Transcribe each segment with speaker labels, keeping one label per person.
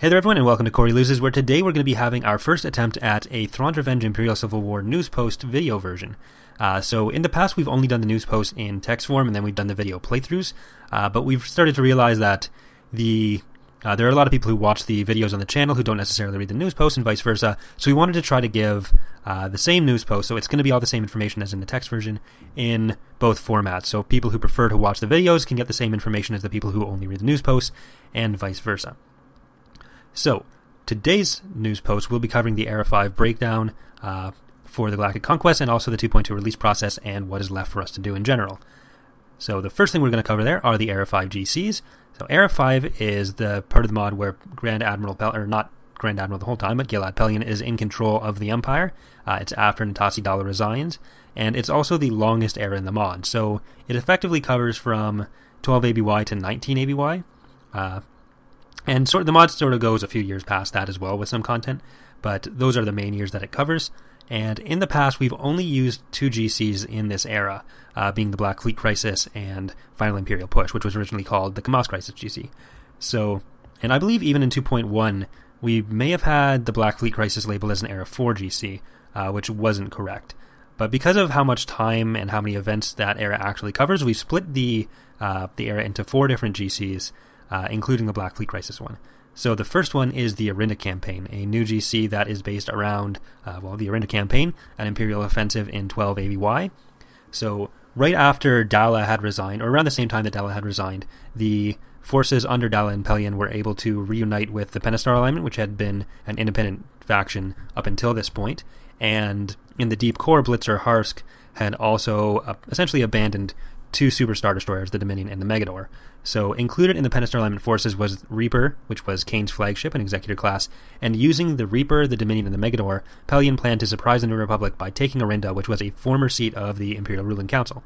Speaker 1: Hey there everyone, and welcome to Corey Loses, where today we're going to be having our first attempt at a Thrawn Revenge Imperial Civil War news post video version. So in the past we've only done the news post in text form, and then we've done the video playthroughs, but we've started to realize that there are a lot of people who watch the videos on the channel who don't necessarily read the news post and vice versa, so we wanted to try to give the same news post, so it's going to be all the same information as in the text version in both formats, so people who prefer to watch the videos can get the same information as the people who only read the news posts, and vice versa. So, today's news post will be covering the Era 5 breakdown for the Galactic Conquest and also the 2.2 release process and what is left for us to do in general. So the first thing we're going to cover there are the Era 5 GCs. So Era 5 is the part of the mod where Grand Admiral or not Grand Admiral the whole time, but Gilad Pellaeon is in control of the Empire. It's after Natasi Dala resigns, and it's also the longest era in the mod. So it effectively covers from 12 ABY to 19 ABY. And the mod sort of goes a few years past that as well with some content, but those are the main years that it covers. And in the past, we've only used two GCs in this era, being the Black Fleet Crisis and Final Imperial Push, which was originally called the Kamas Crisis GC. So, and I believe even in 2.1, we may have had the Black Fleet Crisis labeled as an Era 4 GC, which wasn't correct. But because of how much time and how many events that era actually covers, we split the era into 4 different GCs, including the Black Fleet Crisis one. So the first one is the Arinda Campaign, a new GC that is based around, the Arinda Campaign, an Imperial offensive in 12 ABY. So right after Dala had resigned, or around the same time that Dala had resigned, the forces under Dala and Pellaeon were able to reunite with the Pentastar Alignment, which had been an independent faction up until this point. And in the Deep Core, Blitzer Harsk had also essentially abandoned 2 Super Star Destroyers, the Dominion and the Megador. So included in the Pentastar Alignment forces was Reaper, which was Kane's flagship and Executor class, and using the Reaper, the Dominion, and the Megador, Pellaeon planned to surprise the New Republic by taking Arinda, which was a former seat of the Imperial Ruling Council.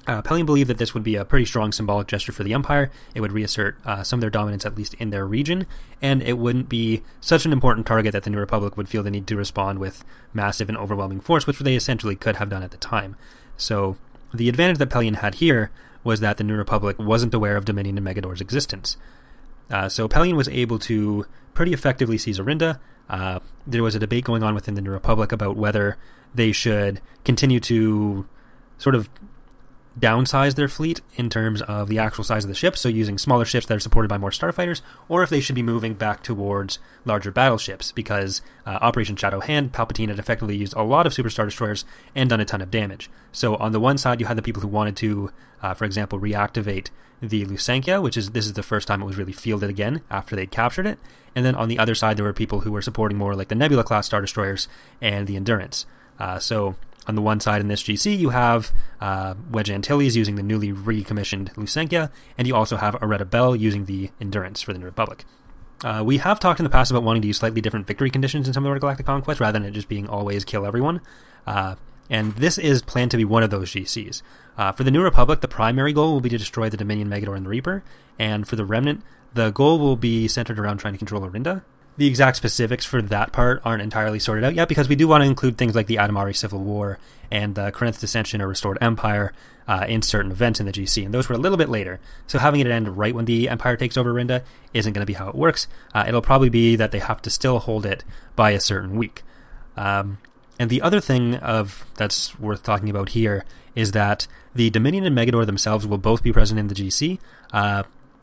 Speaker 1: Pellaeon believed that this would be a pretty strong symbolic gesture for the Empire. It would reassert some of their dominance, at least in their region, and it wouldn't be such an important target that the New Republic would feel the need to respond with massive and overwhelming force, which they essentially could have done at the time. So the advantage that Pellaeon had here was that the New Republic wasn't aware of Dominion and Megador's existence. So Pellaeon was able to pretty effectively seize Arinda. There was a debate going on within the New Republic about whether they should continue to sort of downsize their fleet in terms of the actual size of the ships, so using smaller ships that are supported by more starfighters, or if they should be moving back towards larger battleships, because Operation Shadow Hand, Palpatine had effectively used a lot of Super Star Destroyers and done a ton of damage. So on the one side, you had the people who wanted to, for example, reactivate the Lusankya, this is the first time it was really fielded again after they'd captured it, and then on the other side, there were people who were supporting more like the Nebula-class Star Destroyers and the Endurance. So on the one side in this GC, you have Wedge Antilles using the newly recommissioned Lusankya, and you also have Aretta Bell using the Endurance for the New Republic. We have talked in the past about wanting to use slightly different victory conditions in some of our Galactic Conquest, rather than it just being always kill everyone. And this is planned to be one of those GCs. For the New Republic, the primary goal will be to destroy the Dominion, Megador, and the Reaper, and for the Remnant, the goal will be centered around trying to control Arinda. The exact specifics for that part aren't entirely sorted out yet, because we do want to include things like the Adamari Civil War and the Corinth Dissension or Restored Empire in certain events in the GC, and those were a little bit later. So having it end right when the Empire takes over Arinda isn't going to be how it works. It'll probably be that they have to still hold it by a certain week. And the other thing that's worth talking about here is that the Dominion and Megador themselves will both be present in the GC.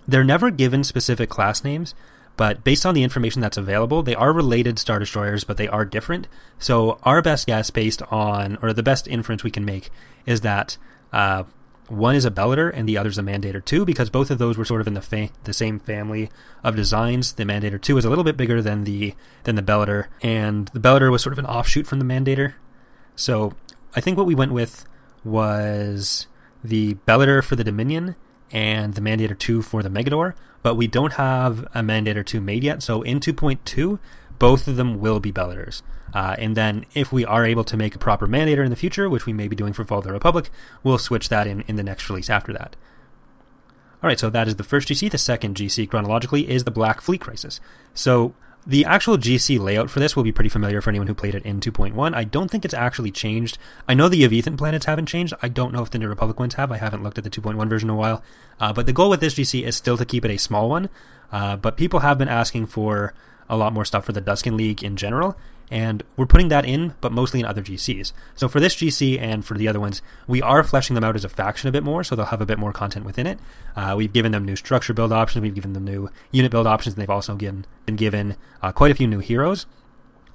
Speaker 1: They're never given specific class names, but based on the information that's available, they are related Star Destroyers, but they are different. So our best guess the best inference we can make is that one is a Bellator and the other's a Mandator 2, because both of those were sort of in the same family of designs. The Mandator 2 is a little bit bigger than the Bellator, and the Bellator was sort of an offshoot from the Mandator. So I think what we went with was the Bellator for the Dominion and the Mandator 2 for the Megador, but we don't have a Mandator 2 made yet, so in 2.2, both of them will be Bellators. And then if we are able to make a proper Mandator in the future, which we may be doing for Fall of the Republic, we'll switch that in the next release after that. Alright, so that is the first GC. The second GC, chronologically, is the Black Fleet Crisis. So The actual GC layout for this will be pretty familiar for anyone who played it in 2.1. I don't think it's actually changed. I know the Yavithan planets haven't changed. I don't know if the New Republic ones have. I haven't looked at the 2.1 version in a while. But the goal with this GC is still to keep it a small one. But people have been asking for a lot more stuff for the Duskin League in general, and we're putting that in, but mostly in other GCs. So for this GC and for the other ones, we are fleshing them out as a faction a bit more, so they'll have a bit more content within it. We've given them new structure build options, we've given them new unit build options, and they've also been given quite a few new heroes.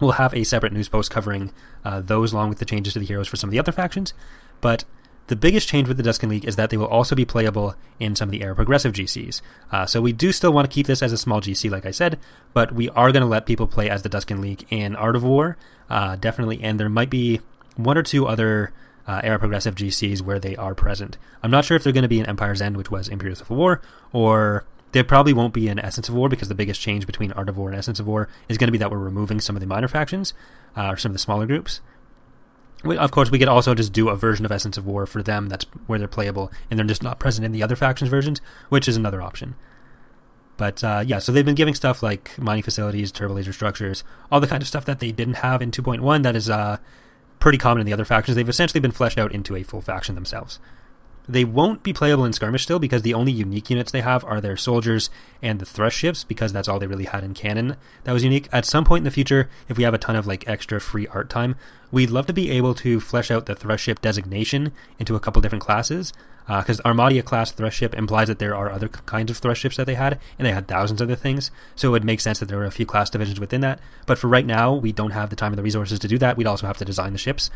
Speaker 1: We'll have a separate news post covering those along with the changes to the heroes for some of the other factions, but the biggest change with the Duskin League is that they will also be playable in some of the Era Progressive GCs. So we do still want to keep this as a small GC, like I said, but we are going to let people play as the Duskin League in Art of War, definitely, and there might be one or two other Era Progressive GCs where they are present. I'm not sure if they're going to be in Empire's End, which was Imperial Civil War, or they probably won't be in Essence of War, because the biggest change between Art of War and Essence of War is going to be that we're removing some of the minor factions, or some of the smaller groups. Of course, we could also just do a version of Essence of War for them that's where they're playable, and they're just not present in the other factions versions, which is another option. But yeah, so they've been giving stuff like mining facilities, turbo laser structures, all the kind of stuff that they didn't have in 2.1 that is pretty common in the other factions. They've essentially been fleshed out into a full faction themselves. They won't be playable in Skirmish still, because the only unique units they have are their soldiers and the thrust ships, because that's all they really had in canon that was unique. At some point in the future, if we have a ton of like extra free art time, we'd love to be able to flesh out the thrust ship designation into a couple different classes, because Armadia class thrust ship implies that there are other kinds of thrust ships that they had, and they had thousands of other things, so it would make sense that there were a few class divisions within that. But for right now, we don't have the time or the resources to do that. We'd also have to design the ships.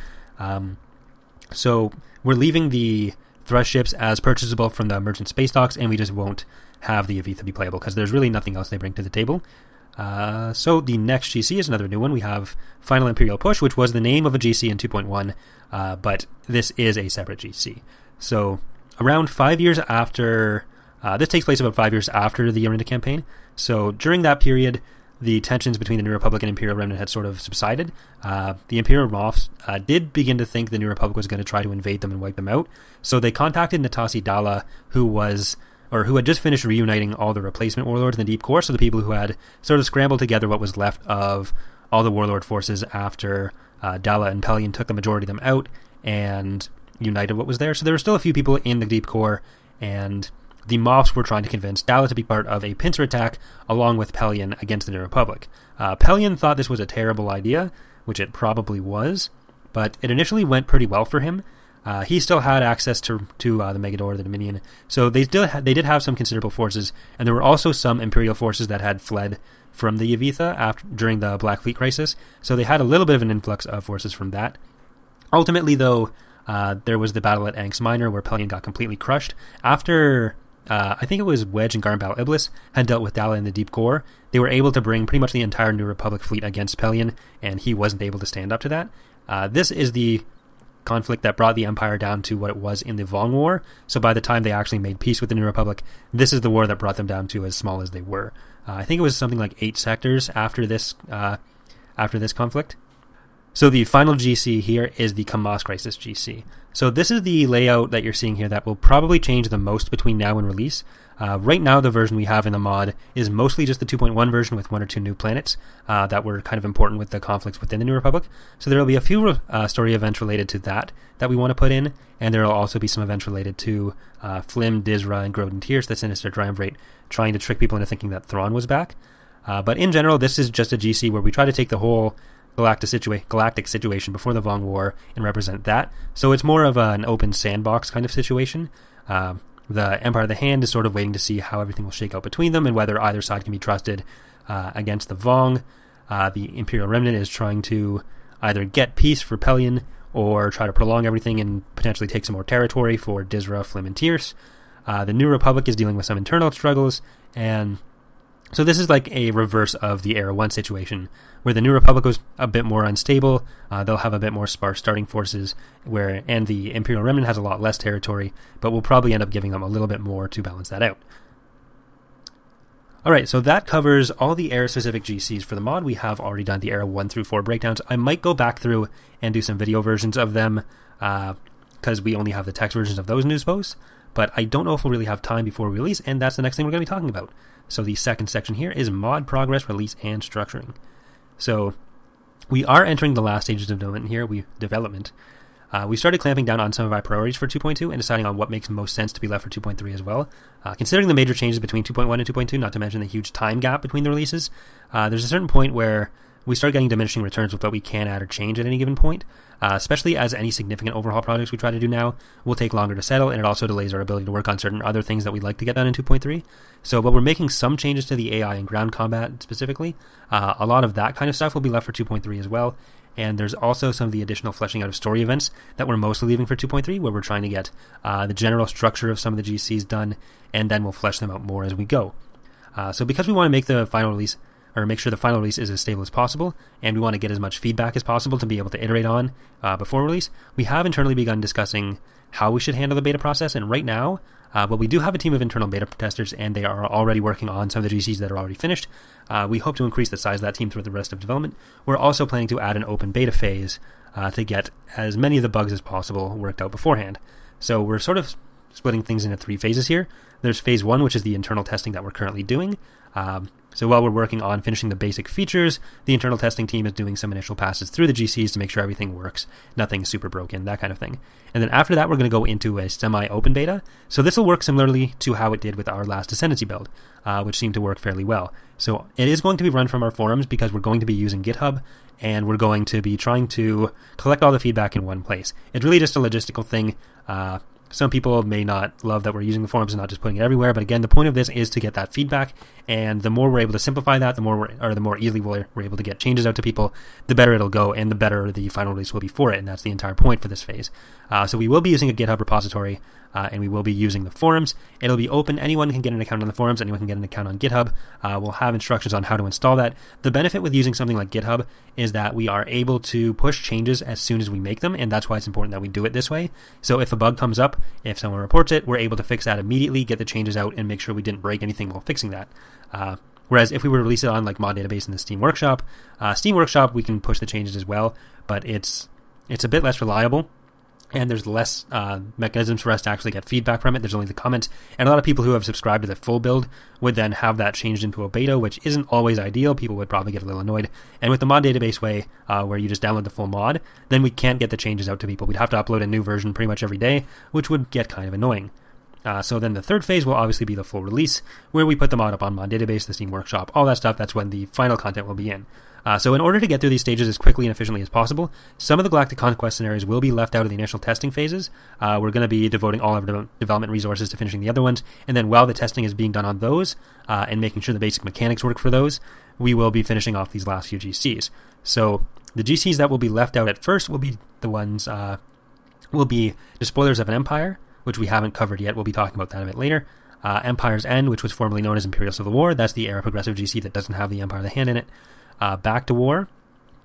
Speaker 1: So we're leaving the thrust ships as purchasable from the merchant space docks, and we just won't have the Yavitha be playable because there's really nothing else they bring to the table. So the next GC is another new one. We have Final Imperial Push, which was the name of a GC in 2.1, but this is a separate GC. So around 5 years after, this takes place about 5 years after the Yorinda campaign. So during that period, the tensions between the New Republic and Imperial Remnant had sort of subsided. The Imperial Moffs did begin to think the New Republic was going to try to invade them and wipe them out. So they contacted Natasi Dala, who had just finished reuniting all the replacement warlords in the Deep Core, so the people who had sort of scrambled together what was left of all the warlord forces after Dala and Pelion took the majority of them out and united what was there. So there were still a few people in the Deep Core, and the Moffs were trying to convince Dala to be part of a pincer attack along with Pelion against the New Republic. Pelion thought this was a terrible idea, which it probably was, but it initially went pretty well for him. He still had access to the Megador, the Dominion, so they did have some considerable forces, and there were also some Imperial forces that had fled from the Yavitha during the Black Fleet crisis, so they had a little bit of an influx of forces from that. Ultimately, though, there was the battle at Anx Minor where Pelion got completely crushed. After I think it was Wedge and Garmbal Iblis had dealt with Dala in the Deep Core, they were able to bring pretty much the entire New Republic fleet against Pelion, and he wasn't able to stand up to that. This is the conflict that brought the Empire down to what it was in the Vong War, so by the time they actually made peace with the New Republic, this is the war that brought them down to as small as they were. I think it was something like 8 sectors after this conflict. So the final GC here is the Kamas Crisis GC. So this is the layout that you're seeing here that will probably change the most between now and release. Right now, the version we have in the mod is mostly just the 2.1 version with 1 or 2 new planets that were kind of important with the conflicts within the New Republic. So there will be a few story events related to that we want to put in, and there will also be some events related to Flim, Dizra, and Groden Tierce, the Sinister Triumvirate, trying to trick people into thinking that Thrawn was back. But in general, this is just a GC where we try to take the whole galactic situation before the Vong War and represent that. So it's more of an open sandbox kind of situation. The Empire of the Hand is sort of waiting to see how everything will shake out between them and whether either side can be trusted against the Vong. The Imperial Remnant is trying to either get peace for Pelion or try to prolong everything and potentially take some more territory for Dizra, Flim, and Tierce. The New Republic is dealing with some internal struggles, and so this is like a reverse of the Era 1 situation, where the New Republic was a bit more unstable. They'll have a bit more sparse starting forces, and the Imperial Remnant has a lot less territory, but we'll probably end up giving them a little bit more to balance that out. Alright, so that covers all the Era-specific GCs for the mod. We have already done the Era 1 through 4 breakdowns. I might go back through and do some video versions of them, because we only have the text versions of those news posts. but I don't know if we'll really have time before we release, and that's the next thing we're going to be talking about. So the second section here is mod progress, release, and structuring. So we are entering the last stages of development here. We started clamping down on some of our priorities for 2.2 and deciding on what makes most sense to be left for 2.3 as well. Considering the major changes between 2.1 and 2.2, not to mention the huge time gap between the releases, there's a certain point where we start getting diminishing returns with what we can add or change at any given point, especially as any significant overhaul projects we try to do now will take longer to settle, and it also delays our ability to work on certain other things that we'd like to get done in 2.3. So while we're making some changes to the AI and ground combat specifically, a lot of that kind of stuff will be left for 2.3 as well. And there's also some of the additional fleshing out of story events that we're mostly leaving for 2.3, where we're trying to get the general structure of some of the GCs done, and then we'll flesh them out more as we go. So because we want to make the final release, or make sure the final release is as stable as possible, and we want to get as much feedback as possible to be able to iterate on before release, we have internally begun discussing how we should handle the beta process. And right now, we do have a team of internal beta testers, and they are already working on some of the GCs that are already finished. We hope to increase the size of that team throughout the rest of development. We're also planning to add an open beta phase to get as many of the bugs as possible worked out beforehand. So we're sort of splitting things into 3 phases here. There's phase 1, which is the internal testing that we're currently doing. So while we're working on finishing the basic features, the internal testing team is doing some initial passes through the GCs to make sure everything works, nothing's super broken, that kind of thing. And then after that, we're going to go into a semi-open beta. So this will work similarly to how it did with our last Ascendancy build, which seemed to work fairly well. So it is going to be run from our forums because we're going to be using GitHub, and we're going to be trying to collect all the feedback in one place. It's really just a logistical thing. Some people may not love that we're using the forums and not just putting it everywhere, but again, the point of this is to get that feedback, and the more we're able to simplify that, the more easily we're able to get changes out to people, the better it'll go, and the better the final release will be for it, and that's the entire point for this phase. So we will be using a GitHub repository, and we will be using the forums. It'll be open. Anyone can get an account on the forums. Anyone can get an account on GitHub. We'll have instructions on how to install that. The benefit with using something like GitHub is that we are able to push changes as soon as we make them, and that's why it's important that we do it this way. So if a bug comes up, if someone reports it, we're able to fix that immediately, get the changes out, and make sure we didn't break anything while fixing that. Whereas if we were to release it on like Mod Database in the Steam Workshop, we can push the changes as well, but it's a bit less reliable. And there's less mechanisms for us to actually get feedback from it. There's only the comments. And a lot of people who have subscribed to the full build would then have that changed into a beta, which isn't always ideal. People would probably get a little annoyed. And with the mod database way, where you just download the full mod, then we can't get the changes out to people. We'd have to upload a new version pretty much every day, which would get kind of annoying. So then the third phase will obviously be the full release, where we put the mod up on Mod Database, the Steam Workshop, all that stuff. That's when the final content will be in. So in order to get through these stages as quickly and efficiently as possible, some of the Galactic Conquest scenarios will be left out of the initial testing phases. We're going to be devoting all of our development resources to finishing the other ones, and then while the testing is being done on those, and making sure the basic mechanics work for those, we will be finishing off these last few GCs. So the GCs that will be left out at first will be the ones, will be Despoilers of an Empire, which we haven't covered yet. We'll be talking about that a bit later. Empire's End, which was formerly known as Imperial Civil War. That's the era progressive GC that doesn't have the Empire of the Hand in it. Back to War,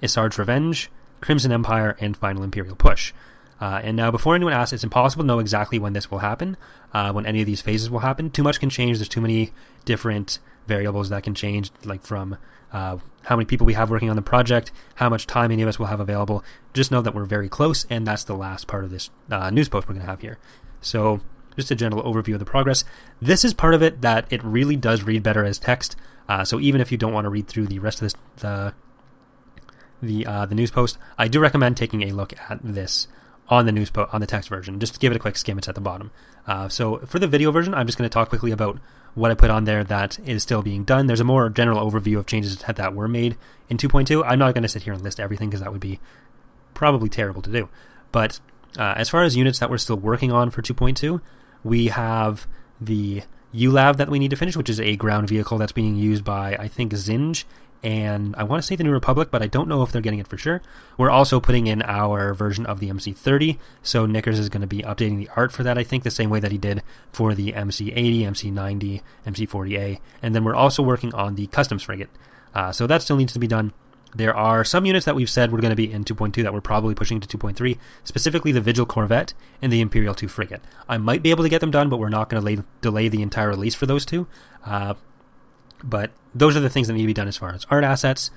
Speaker 1: Isard's Revenge, Crimson Empire, and Final Imperial Push. And now, before anyone asks, it's impossible to know exactly when this will happen, when any of these phases will happen. Too much can change. There's too many different variables that can change, like from how many people we have working on the project, how much time any of us will have available. Just know that we're very close, and that's the last part of this news post we're going to have here. So, just a general overview of the progress. This is part of it that it really does read better as text. So even if you don't want to read through the rest of this, the news post, I do recommend taking a look at this on the on the text version. Just give it a quick skim. It's at the bottom. So for the video version, I'm just going to talk quickly about what I put on there that is still being done. There's a more general overview of changes that were made in 2.2. I'm not going to sit here and list everything because that would be probably terrible to do. But as far as units that we're still working on for 2.2, we have the ULAV that we need to finish, which is a ground vehicle that's being used by, I think, Zinj, and I want to say the New Republic, but I don't know if they're getting it for sure. We're also putting in our version of the MC-30, so Knickers is going to be updating the art for that, I think, the same way that he did for the MC-80, MC-90, MC-40A, and then we're also working on the Customs Frigate. So that still needs to be done. There are some units that we've said we're going to be in 2.2 that we're probably pushing to 2.3, specifically the Vigil Corvette and the Imperial 2 Frigate. I might be able to get them done, but we're not going to delay the entire release for those two. But those are the things that need to be done as far as art assets.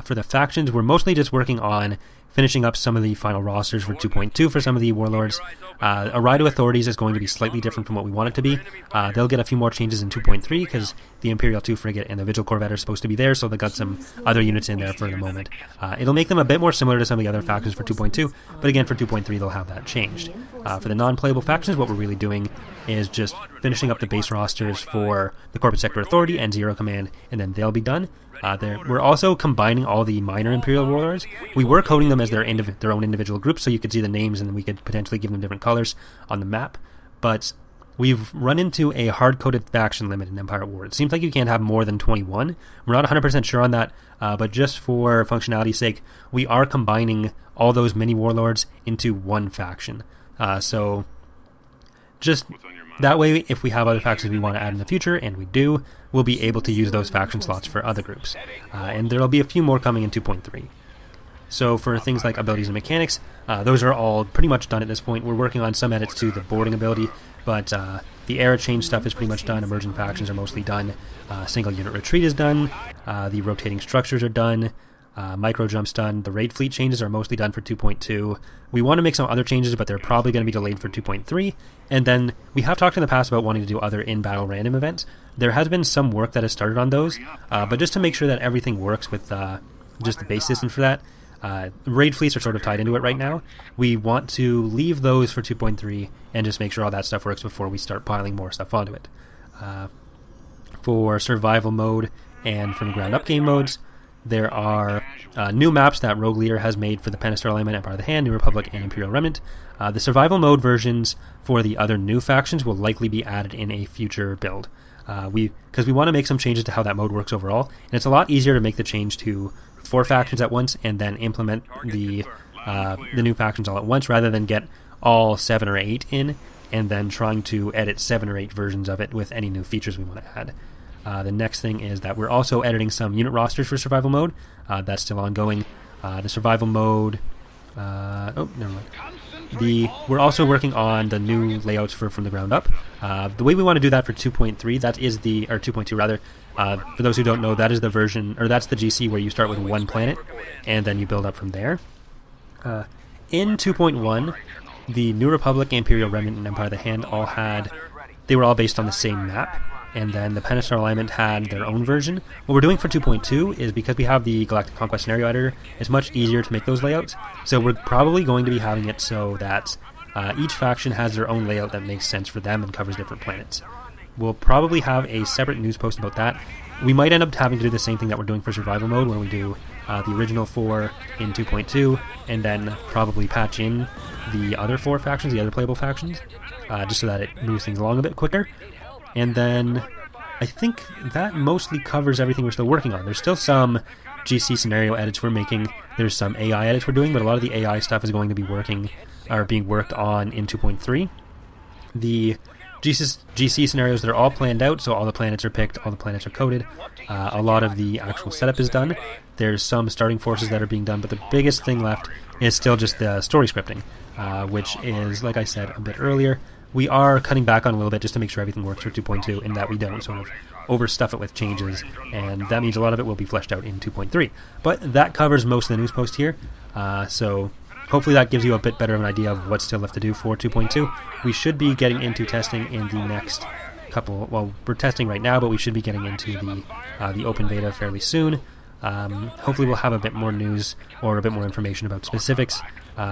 Speaker 1: For the factions, we're mostly just working on finishing up some of the final rosters for 2.2 for some of the warlords. Arido Authorities is going to be slightly different from what we want it to be. They'll get a few more changes in 2.3 because the Imperial 2 frigate and the Vigil Corvette are supposed to be there, so they got some other units in there for the moment. It'll make them a bit more similar to some of the other factions for 2.2, but again, for 2.3 they'll have that changed. For the non-playable factions, what we're really doing is just finishing up the base rosters for the Corporate Sector Authority and Zero Command, and then they'll be done. We're also combining all the minor Imperial warlords. We were coding them as their own individual groups, so you could see the names and we could potentially give them different colors on the map. But we've run into a hard-coded faction limit in Empire at War. It seems like you can't have more than 21. We're not 100% sure on that, but just for functionality's sake, we are combining all those mini warlords into one faction. So just that way, if we have other factions we want to add in the future, and we do, we'll be able to use those faction slots for other groups. And there'll be a few more coming in 2.3. So for things like abilities and mechanics, those are all pretty much done at this point. We're working on some edits to the boarding ability, but the era change stuff is pretty much done. Emergent factions are mostly done. Single unit retreat is done. The rotating structures are done. Micro jumps done. The raid fleet changes are mostly done for 2.2. We want to make some other changes, but they're probably going to be delayed for 2.3. And then we have talked in the past about wanting to do other in-battle random events. There has been some work that has started on those, but just to make sure that everything works with just the base system for that, raid fleets are sort of tied into it right now. We want to leave those for 2.3 and just make sure all that stuff works before we start piling more stuff onto it. For survival mode and from the ground up game modes, there are new maps that Rogue Leader has made for the Penastar Alignment, Empire of the Hand, New Republic, and Imperial Remnant. The survival mode versions for the other new factions will likely be added in a future build. Because we want to make some changes to how that mode works overall, and it's a lot easier to make the change to 4 factions at once and then implement the new factions all at once, rather than get all 7 or 8 in and then trying to edit 7 or 8 versions of it with any new features we want to add. The next thing is that we're also editing some unit rosters for survival mode. That's still ongoing. The survival mode... never mind. We're also working on the new layouts for From the Ground Up. The way we want to do that for 2.3, that is the... or 2.2 rather. For those who don't know, that is the version... or that's the GC where you start with one planet and then you build up from there. In 2.1, the New Republic, Imperial Remnant, and Empire of the Hand all had... they were all based on the same map. And then the Penastar Alignment had their own version. What we're doing for 2.2 is, because we have the Galactic Conquest Scenario Editor, it's much easier to make those layouts. So we're probably going to be having it so that each faction has their own layout that makes sense for them and covers different planets. We'll probably have a separate news post about that. We might end up having to do the same thing that we're doing for survival mode, where we do the original 4 in 2.2, and then probably patch in the other 4 factions, the other playable factions, just so that it moves things along a bit quicker. And then I think that mostly covers everything we're still working on. There's still some GC scenario edits we're making. There's some AI edits we're doing, but a lot of the AI stuff is going to be being worked on in 2.3. The GC scenarios, they're all planned out, so all the planets are picked, all the planets are coded. A lot of the actual setup is done. There's some starting forces that are being done, but the biggest thing left is still just the story scripting, which is, like I said a bit earlier, we are cutting back on a little bit just to make sure everything works for 2.2 and that we don't sort of overstuff it with changes, and that means a lot of it will be fleshed out in 2.3. But that covers most of the news post here, so hopefully that gives you a bit better of an idea of what's still left to do for 2.2. We should be getting into testing in the next couple... well, we're testing right now, but we should be getting into the open beta fairly soon. Hopefully we'll have a bit more news or a bit more information about specifics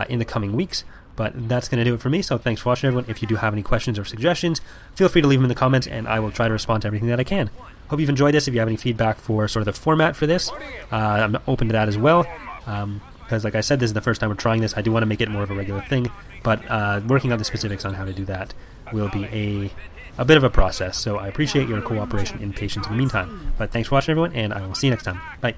Speaker 1: in the coming weeks. But that's going to do it for me, so thanks for watching, everyone. If you do have any questions or suggestions, feel free to leave them in the comments, and I will try to respond to everything that I can. Hope you've enjoyed this. If you have any feedback for sort of the format for this, I'm open to that as well. Because, like I said, this is the first time we're trying this. I do want to make it more of a regular thing, but working on the specifics on how to do that will be a bit of a process. So I appreciate your cooperation and patience in the meantime. But thanks for watching, everyone, and I will see you next time. Bye.